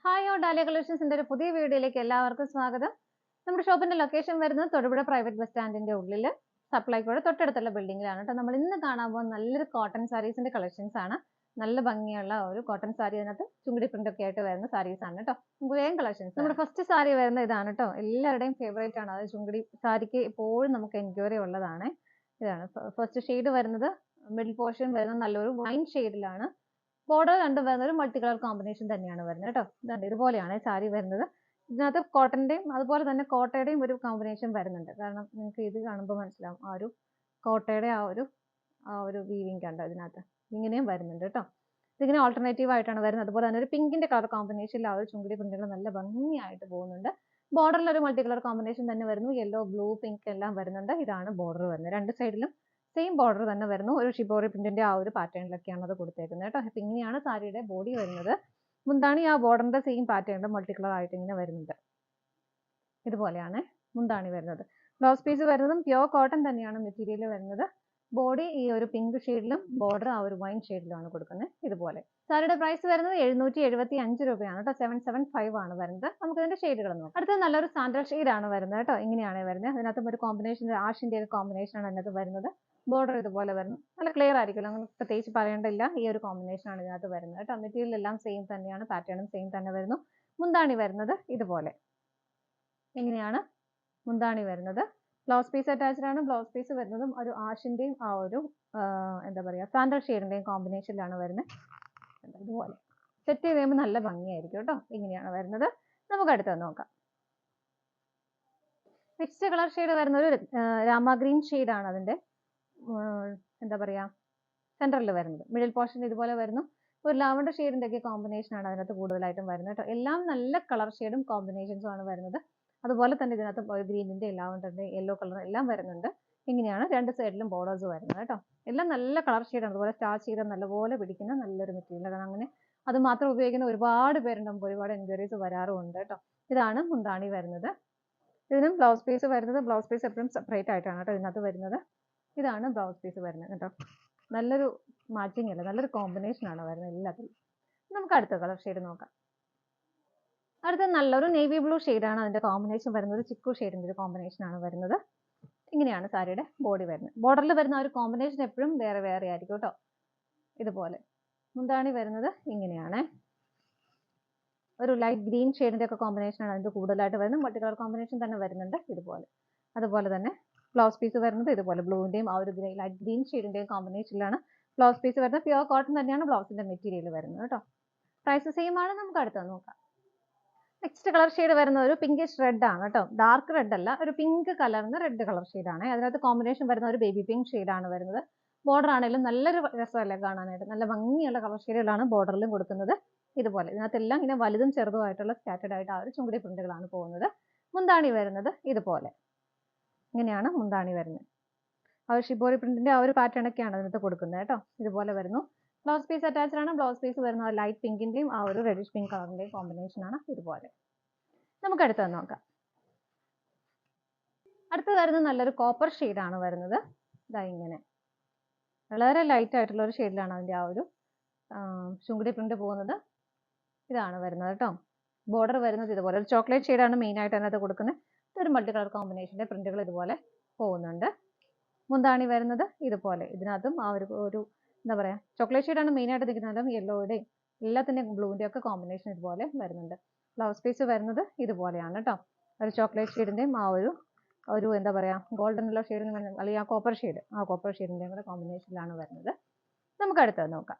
Hi all dahlia കളക്ഷൻസിന്റെ ഒരു പുതിയ വീഡിയോയിലേക്ക് എല്ലാവർക്കും സ്വാഗതം. നമ്മുടെ ഷോപ്പിന്റെ ലൊക്കേഷൻ വരുന്നത് തൊടുപുഴ പ്രൈവറ്റ് ബസ് സ്റ്റാൻഡിന്റെ ഉള്ളിൽ സപ്ലൈക്കോയുടെ തൊട്ടടുത്തുള്ള ബിൽഡിംഗിലാണ് കേട്ടോ. നമ്മൾ ഇന്ന് കാണാൻ പോകുന്ന നല്ലൊരു കോട്ടൺ സാരീസിന്റെ കളക്ഷൻസ് ആണ്. നല്ല ഭംഗിയുള്ള ഒരു കോട്ടൺ സാരി, അതിനകത്ത് ചുങ്കിടി പ്രിന്റ് ഒക്കെ ആയിട്ട് വരുന്ന സാരീസ് ആണ് കേട്ടോ. നമുക്ക് വേഗം കളക്ഷൻസ്. നമ്മുടെ ഫസ്റ്റ് സാരി വരുന്ന ഇതാണ് കേട്ടോ. എല്ലാവരുടെയും ഫേവറേറ്റ് ആണ്. അത് ചുങ്കിടി സാരിക്ക് എപ്പോഴും നമുക്ക് എൻക്വയറി ഉള്ളതാണ്. ഇതാണ് ഫസ്റ്റ് ഷെയ്ഡ് വരുന്നത്. മിഡിൽ പോർഷൻ വരുന്നത് നല്ലൊരു വൈൻ ഷെയ്ഡിലാണ്. ബോർഡർ രണ്ടും വരുന്നത് ഒരു മൾട്ടി കളർ കോമ്പിനേഷൻ തന്നെയാണ് വരുന്നത് കേട്ടോ. ഇതുണ്ട്, ഇതുപോലെയാണ് സാരി വരുന്നത്. ഇതിനകത്ത് കോട്ടന്റെയും അതുപോലെ തന്നെ കോട്ടയുടെയും ഒരു കോമ്പിനേഷൻ വരുന്നുണ്ട്. കാരണം നിങ്ങൾക്ക് ഇത് കാണുമ്പോൾ മനസ്സിലാവും ആ ഒരു കോട്ടയുടെ ആ ഒരു വീവിങ് കണ്ടോ ഇതിനകത്ത്. ഇങ്ങനെയും വരുന്നുണ്ട് കേട്ടോ. ഇതിങ്ങനെ ഓൾട്ടർനേറ്റീവ് ആയിട്ടാണ് വരുന്നത്. അതുപോലെ തന്നെ ഒരു പിങ്കിന്റെ കളർ കോമ്പിനേഷനിൽ ആ ഒരു ചുങ്കിടി പ്രിന്റുകൾ നല്ല ഭംഗിയായിട്ട് പോകുന്നുണ്ട്. ബോർഡറിൽ ഒരു മൾട്ടി കളർ കോമ്പിനേഷൻ തന്നെ വരുന്നു. യെല്ലോ, ബ്ലൂ, പിങ്ക് എല്ലാം വരുന്നുണ്ട്. ഇതാണ് ബോർഡർ വരുന്നത്. രണ്ട് സൈഡിലും സെയിം ബോർഡർ തന്നെ വരുന്നു. ഒരു ഷിബോറി പ്രിന്റിന്റെ ആ ഒരു പാറ്റേണിലൊക്കെയാണ് അത് കൊടുത്തേക്കുന്നത് കേട്ടോ. അപ്പൊ ഇങ്ങനെയാണ് സാരിയുടെ ബോഡി വരുന്നത്. മുന്താണി ആ ബോർഡറിന്റെ സെയിം പാറ്റേണിൽ മൾട്ടി കളർ ആയിട്ട് ഇങ്ങനെ വരുന്നുണ്ട്. ഇതുപോലെയാണ് മുന്താണി വരുന്നത്. ബ്ലൗസ് പീസ് വരുന്നതും പ്യോർ കോട്ടൺ തന്നെയാണ് മെറ്റീരിയൽ വരുന്നത്. ബോഡി ഈ ഒരു പിങ്ക് ഷെയ്ഡിലും ബോർഡർ ആ ഒരു വൈൻ ഷെയ്ഡിലുമാണ് കൊടുക്കുന്നത്. ഇതുപോലെ സാരിയുടെ പ്രൈസ് വരുന്നത് 775 രൂപയാണ് കേട്ടോ. 775 ആണ് വരുന്നത്. നമുക്ക് ഇതിന്റെ ഷെയ്ഡുകൾ നോക്കാം. അടുത്തത് നല്ലൊരു സാൻഡൽ ഷെയ്ഡ് ആണ് വരുന്നത് കേട്ടോ. ഇങ്ങനെയാണ് വരുന്നത്. അതിനകത്തും ഒരു കോമ്പിനേഷൻ, ആഷിന്റെ ഒരു കോമ്പിനേഷൻ ആണ് അതിനകത്ത് വരുന്നത്. ബോർഡർ ഇതുപോലെ വരുന്നു. നല്ല ക്ലിയർ ആയിരിക്കുമല്ലോ, അങ്ങനെ പ്രത്യേകിച്ച് പറയേണ്ടില്ല. ഈ ഒരു കോമ്പിനേഷൻ ആണ് ഇതിനകത്ത് വരുന്നത് കേട്ടോ. മെറ്റീരിയൽ എല്ലാം സെയിം തന്നെയാണ്, പാറ്റേണും സെയിം തന്നെ വരുന്നു. മുന്താണി വരുന്നത് ഇതുപോലെ. ഇങ്ങനെയാണ് മുന്താണി വരുന്നത്. ബ്ലൗസ് പീസ് അറ്റാച്ച്ഡ് ആണ്. ബ്ലൗസ് പീസ് വരുന്നതും ഒരു ആഷിന്റെയും ആ ഒരു എന്താ പറയുക സാൻഡൽ ഷെയ്ഡിന്റെയും കോമ്പിനേഷനിലാണ് വരുന്നത്. ഇതുപോലെ സെറ്റ് ചെയ്ത് കഴിയുമ്പോൾ നല്ല ഭംഗിയായിരിക്കും കേട്ടോ. ഇങ്ങനെയാണ് വരുന്നത്. നമുക്ക് അടുത്തത് നോക്കാം. നെക്സ്റ്റ് കളർ ഷെയ്ഡ് വരുന്ന ഒരു രാമ ഗ്രീൻ ഷെയ്ഡാണ് അതിന്റെ എന്താ പറയാ സെന്ററിൽ വരുന്നത്. മിഡിൽ പോർഷൻ ഇതുപോലെ വരുന്നു. ഒരു ലാവണ്ടർ ഷെയ്ഡിന്റെ ഒക്കെ കോമ്പിനേഷൻ ആണ് അതിനകത്ത് കൂടുതലായിട്ടും വരുന്നത് കേട്ടോ. എല്ലാം നല്ല കളർ ഷെയ്ഡും കോമ്പിനേഷൻസും ആണ് വരുന്നത്. അതുപോലെ തന്നെ ഇതിനകത്ത് ഗ്രീനിന്റെ, ലാവണ്ടറിന്റെ, യെല്ലോ കളർ എല്ലാം വരുന്നുണ്ട്. ഇങ്ങനെയാണ് രണ്ട് സൈഡിലും ബോർഡേഴ്സ് വരുന്നത് കേട്ടോ. എല്ലാം നല്ല കളർ ഷെയ്ഡാണ്. അതുപോലെ സ്റ്റാർച്ച് ചെയ്ത് നല്ലപോലെ പിടിക്കുന്ന നല്ലൊരു മെറ്റീരിയൽ. കാരണം അങ്ങനെ അത് മാത്രം ഉപയോഗിക്കുന്ന ഒരുപാട് പേരുണ്ട്. നമുക്ക് ഒരുപാട് എൻക്വയറീസ് വരാറുമുണ്ട് കേട്ടോ. ഇതാണ് മുന്താണി വരുന്നത്. ഇതിനും ബ്ലൗസ് പീസ് വരുന്നത്. ബ്ലൗസ് പീസ് എപ്പോഴും സെപ്പറേറ്റ് ആയിട്ടാണ് കേട്ടോ ഇതിനകത്ത് വരുന്നത്. ഇതാണ് ബ്ലൗസ് പീസ് വരുന്നത് കേട്ടോ. നല്ലൊരു മാച്ചിങ് അല്ല, നല്ലൊരു കോമ്പിനേഷൻ ആണ് വരുന്നത് എല്ലാത്തിലും. നമുക്ക് അടുത്ത കളർ ഷെയ്ഡ് നോക്കാം. അടുത്ത നല്ലൊരു നേവി ബ്ലൂ ഷെയ്ഡാണ് അതിന്റെ കോമ്പിനേഷൻ വരുന്നത്. ചിക്കു ഷെയ്ഡിന്റെ ഒരു കോമ്പിനേഷൻ ആണ് വരുന്നത്. ഇങ്ങനെയാണ് സാരിയുടെ ബോഡി വരുന്നത്. ബോർഡറിൽ വരുന്ന ഒരു കോമ്പിനേഷൻ എപ്പോഴും വേറെ വേറെ ആയിരിക്കും കേട്ടോ. ഇതുപോലെ മുന്താണി വരുന്നത് ഇങ്ങനെയാണ്. ഒരു ലൈറ്റ് ഗ്രീൻ ഷെയ്ഡിന്റെ ഒക്കെ കോമ്പിനേഷൻ ആണ് അതിന്റെ കൂടുതലായിട്ട് വരുന്നത്. മൾട്ടി കളർ കോമ്പിനേഷൻ തന്നെ വരുന്നുണ്ട് ഇതുപോലെ. അതുപോലെ തന്നെ ബ്ലൗസ് പീസ് വരുന്നത് ഇതുപോലെ ബ്ലൂവിന്റെയും ആ ഒരു ലൈറ്റ് ഗ്രീൻ ഷെയ്ഡിന്റെയും കോമ്പിനേഷനിലാണ് ബ്ലൗസ് പീസ് വരുന്നത്. പ്യുവർ കോട്ടൺ തന്നെയാണ് ബ്ലൗസിന്റെ മെറ്റീരിയൽ വരുന്നത് കേട്ടോ. പ്രൈസ് സെയിം ആണ്. നമുക്ക് അടുത്തത് നോക്കാം. നെക്സ്റ്റ് കളർ ഷെയ്ഡ് വരുന്ന ഒരു പിങ്കിഷ് റെഡ് ആണ് കേട്ടോ. ഡാർക്ക് റെഡ് അല്ല, ഒരു പിങ്ക് കളറിന് റെഡ് കളർ ഷെയ്ഡാണ്. അതിനകത്ത് കോമ്പിനേഷൻ വരുന്ന ഒരു ബേബി പിങ്ക് ഷെയ്ഡാണ് വരുന്നത്. ബോർഡർ ആണെങ്കിലും നല്ലൊരു രസമല്ലേ കാണാനായിട്ട്. നല്ല ഭംഗിയുള്ള കളർ ഷെയ്ഡുകളാണ് ബോർഡറിലും കൊടുക്കുന്നത്. ഇതുപോലെ ഇതിനകത്തെല്ലാം ഇങ്ങനെ വലുതും ചെറുതുമായിട്ടുള്ള സ്കാറ്റേഡ് ആയിട്ട് ആ ഒരു ചുങ്കിടി പ്രിന്റുകളാണ് പോകുന്നത്. മുന്താണി വരുന്നത് ഇതുപോലെ. ഇങ്ങനെയാണ് മുന്താണി വരുന്നത്. ആ ഒരു ഷിബോറി പ്രിന്റിന്റെ ആ ഒരു പാറ്റേൺ ഒക്കെയാണ് അതിനകത്ത് കൊടുക്കുന്നത് കേട്ടോ. ഇതുപോലെ വരുന്നു. ബ്ലൗസ് പീസ് അറ്റാച്ച്ഡ് ആണ്. ബ്ലൗസ് പീസ് വരുന്ന ലൈറ്റ് പിങ്കിന്റെയും ആ ഒരു റെഡിഷ് പിങ്ക് കളറിന്റെയും കോമ്പിനേഷൻ ആണ് ഇതുപോലെ. നമുക്ക് അടുത്തത് നോക്കാം. അടുത്തത് വരുന്നത് നല്ലൊരു കോപ്പർ ഷെയ്ഡാണ് വരുന്നത്. ഇതാ ഇങ്ങനെ വളരെ ലൈറ്റ് ആയിട്ടുള്ള ഒരു ഷെയ്ഡിലാണ് അതിന്റെ ആ ഒരു ചുങ്കിടി പ്രിന്റ് പോകുന്നത്. ഇതാണ് വരുന്നത് കേട്ടോ. ബോർഡർ വരുന്നത് ഇതുപോലെ ഒരു ചോക്ലേറ്റ് ഷെയ്ഡാണ് മെയിൻ ആയിട്ട് അതിനകത്ത് കൊടുക്കുന്നത്. ഇതൊരു മൾട്ടി കളർ കോമ്പിനേഷന്റെ പ്രിന്റുകൾ ഇതുപോലെ പോകുന്നുണ്ട്. മുന്താണി വരുന്നത് ഇതുപോലെ. ഇതിനകത്തും ആ ഒരു എന്താ പറയാ ചോക്ലേറ്റ് ഷെയ്ഡാണ് മെയിൻ ആയിട്ട് നിൽക്കുന്നതും യെല്ലോയുടെയും എല്ലാത്തിന്റെയും ബ്ലൂവിന്റെ ഒക്കെ കോമ്പിനേഷൻ ഇതുപോലെ വരുന്നുണ്ട്. ബ്ലൗസ് പീസ് വരുന്നത് ഇതുപോലെയാണ് കേട്ടോ. ഒരു ചോക്ലേറ്റ് ഷെയ്ഡിന്റെയും ആ ഒരു എന്താ പറയാ ഗോൾഡൻ യെല്ലോ ഷെയ്ഡിന് അല്ലെങ്കിൽ ആ കോപ്പർ ഷെയ്ഡിന്റെയും കൂടെ കോമ്പിനേഷനിലാണ് വരുന്നത്. നമുക്ക് അടുത്തത് നോക്കാം.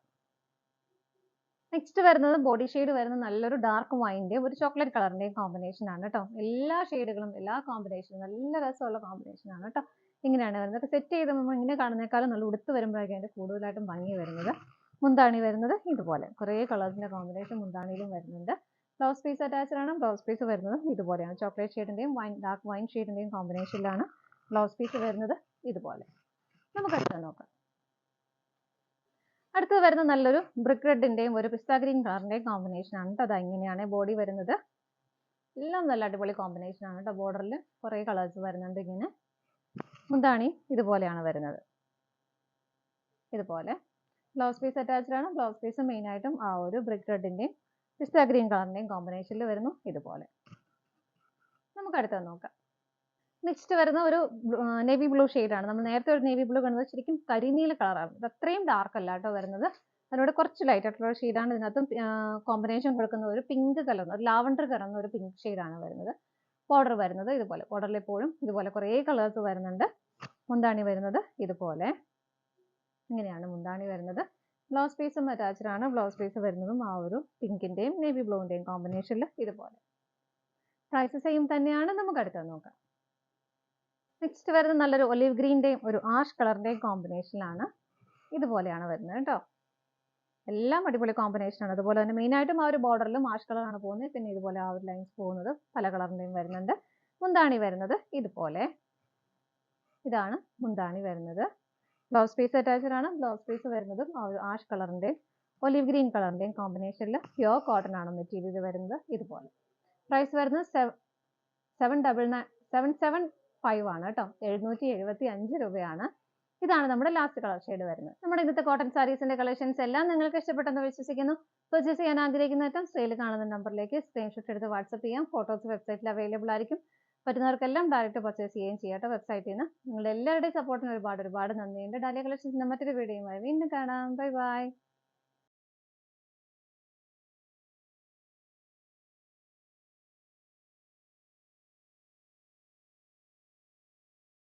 നെക്സ്റ്റ് വരുന്നത് ബോഡി ഷെയ്ഡ് വരുന്നത് നല്ലൊരു ഡാർക്ക് വൈൻ്റെയും ഒരു ചോക്ലേറ്റ് കളറിന്റെയും കോമ്പിനേഷൻ ആണ് കേട്ടോ. എല്ലാ ഷെയ്ഡുകളും എല്ലാ കോമ്പിനേഷനും നല്ല രസമുള്ള കോമ്പിനേഷൻ ആണ് കേട്ടോ. ഇങ്ങനെയാണ് വരുന്നത്. സെറ്റ് ചെയ്ത് നമ്മൾ ഇങ്ങനെ കാണുന്നേക്കാളും നല്ല ഉടുത്ത് വരുമ്പോഴേക്കും അതിന്റെ കൂടുതലായിട്ടും ഭംഗി വരുന്നത്. മുന്താണി വരുന്നത് ഇതുപോലെ. കുറേ കളേഴ്സിന്റെ കോമ്പിനേഷൻ മുന്താണിയിലും വരുന്നുണ്ട്. ബ്ലൗസ് പീസ് അറ്റാച്ച്ഡ് ആണ്. ബ്ലൗസ് പീസ് വരുന്നത് ഇതുപോലെയാണ്. ചോക്ലേറ്റ് ഷെയ്ഡിന്റെയും ഡാർക്ക് വൈൻ ഷെയ്ഡിന്റെയും കോമ്പിനേഷനിലാണ് ബ്ലൗസ് പീസ് വരുന്നത് ഇതുപോലെ. നമുക്ക് അടുത്തത് നോക്കാം. അടുത്തത് വരുന്നത് നല്ലൊരു ബ്രിക്ക് റെഡിന്റെയും ഒരു പിസ്ത ഗ്രീൻ കളറിന്റെയും കോമ്പിനേഷൻ ആണ് കേട്ടോ. അത് ഇങ്ങനെയാണ് ബോഡി വരുന്നത്. എല്ലാം നല്ല അടിപൊളി കോമ്പിനേഷൻ ആണ് കേട്ടോ. ബോർഡറിൽ കുറേ കളേഴ്സ് വരുന്നുണ്ട്. ഇങ്ങനെ മുന്താണി ഇതുപോലെയാണ് വരുന്നത്. ഇതുപോലെ ബ്ലൗസ് പീസ് അറ്റാച്ച്ഡ് ആണ്. ബ്ലൗസ് പീസ് മെയിൻ ആയിട്ടും ആ ഒരു ബ്രിക്ക് റെഡിന്റെയും പിസ്ത ഗ്രീൻ കളറിന്റെയും കോമ്പിനേഷനിൽ വരുന്നു ഇതുപോലെ. നമുക്ക് അടുത്തത് നോക്കാം. നെക്സ്റ്റ് വരുന്ന ഒരു നേവി ബ്ലൂ ആണ്. നമ്മൾ നേരത്തെ ഒരു നേവി ബ്ലൂ കണ്ടത് ശരിക്കും കരിനീല കളറാണ്. ഇത് അത്രയും ഡാർക്ക് അല്ല കേട്ടോ വരുന്നത്. അതിനോട് കുറച്ച് ലൈറ്റ് ആയിട്ടുള്ള ഷെയ്ഡാണ്. ഇതിനകത്തും കോമ്പിനേഷൻ കൊടുക്കുന്ന ഒരു പിങ്ക് കളർ, ഒരു ലാവണ്ടർ കലർന്ന ഒരു പിങ്ക് ഷെയ്ഡാണ് വരുന്നത്. ബോർഡർ വരുന്നത് ഇതുപോലെ. ബോർഡറിൽ എപ്പോഴും ഇതുപോലെ കുറേ കളേഴ്സ് വരുന്നുണ്ട്. മുന്താണി വരുന്നത് ഇതുപോലെ. ഇങ്ങനെയാണ് മുന്താണി വരുന്നത്. ബ്ലൗസ് പീസും അറ്റാച്ച്ഡ് ആണ്. ബ്ലൗസ് പീസ് വരുന്നതും ആ ഒരു പിങ്കിന്റെയും നേവി ബ്ലൂവിന്റെയും കോമ്പിനേഷനിൽ ഇതുപോലെ. പ്രൈസ് സെയിം തന്നെയാണ്. നമുക്ക് അടുത്തത് നോക്കാം. നെക്സ്റ്റ് വരുന്നത് നല്ലൊരു ഒലിവ് ഗ്രീന്റെയും ഒരു ആഷ് കളറിന്റെയും കോമ്പിനേഷനിലാണ്. ഇതുപോലെയാണ് വരുന്നത് കേട്ടോ. എല്ലാം അടിപൊളി കോമ്പിനേഷനാണ്. അതുപോലെ തന്നെ മെയിൻ ആയിട്ടും ആ ഒരു ബോർഡറിലും ആഷ് കളറാണ് പോകുന്നത്. പിന്നെ ഇതുപോലെ ആ ഒരു ലൈൻസ് പോകുന്നത് പല കളറിന്റെയും വരുന്നുണ്ട്. മുന്താണി വരുന്നത് ഇതുപോലെ. ഇതാണ് മുന്താണി വരുന്നത്. ബ്ലൗസ് പീസ് അറ്റാച്ച്ഡ് ആണ്. ബ്ലൗസ് പീസ് വരുന്നതും ആ ഒരു ആഷ് കളറിന്റെയും ഒലിവ് ഗ്രീൻ കളറിന്റെയും കോമ്പിനേഷനിൽ പ്യുവർ കോട്ടൺ ആണ് മെറ്റീരിയൽ വരുന്നത് ഇതുപോലെ. പ്രൈസ് വരുന്നത് 775 ആണ് കേട്ടോ. 775 രൂപയാണ്. ഇതാണ് നമ്മുടെ ലാസ്റ്റ് കളർ ഷെയ്ഡ് വരുന്നത്. നമ്മുടെ ഇന്നത്തെ കോട്ടൺ സാരീസിന്റെ കളക്ഷൻസ് എല്ലാം നിങ്ങൾക്ക് ഇഷ്ടപ്പെട്ടെന്ന് വിശ്വസിക്കുന്നു. പർച്ചേസ് ചെയ്യാൻ ആഗ്രഹിക്കുന്ന ഐറ്റം സ്ക്രീനിൽ കാണുന്ന നമ്പറിലേക്ക് സ്ക്രീൻഷോട്ട് എടുത്ത് വാട്സ്ആപ്പ് ചെയ്യാം. ഫോട്ടോസ് വെബ്സൈറ്റിൽ അവൈലബിൾ ആയിരിക്കും. പറ്റുന്നവർക്കെല്ലാം ഡയറക്റ്റ് പർച്ചേസ് ചെയ്യുകയും ചെയ്യാട്ടോ വെബ്സൈറ്റിൽ നിന്ന്. നിങ്ങളുടെ എല്ലാവരുടെയും സപ്പോർട്ടിന് ഒരുപാട് നന്ദിയുണ്ട്. ഡാലിയ കളക്ഷൻസിന്റെ മറ്റൊരു വീഡിയോയുമായി വീണ്ടും കാണാം. Bye bye.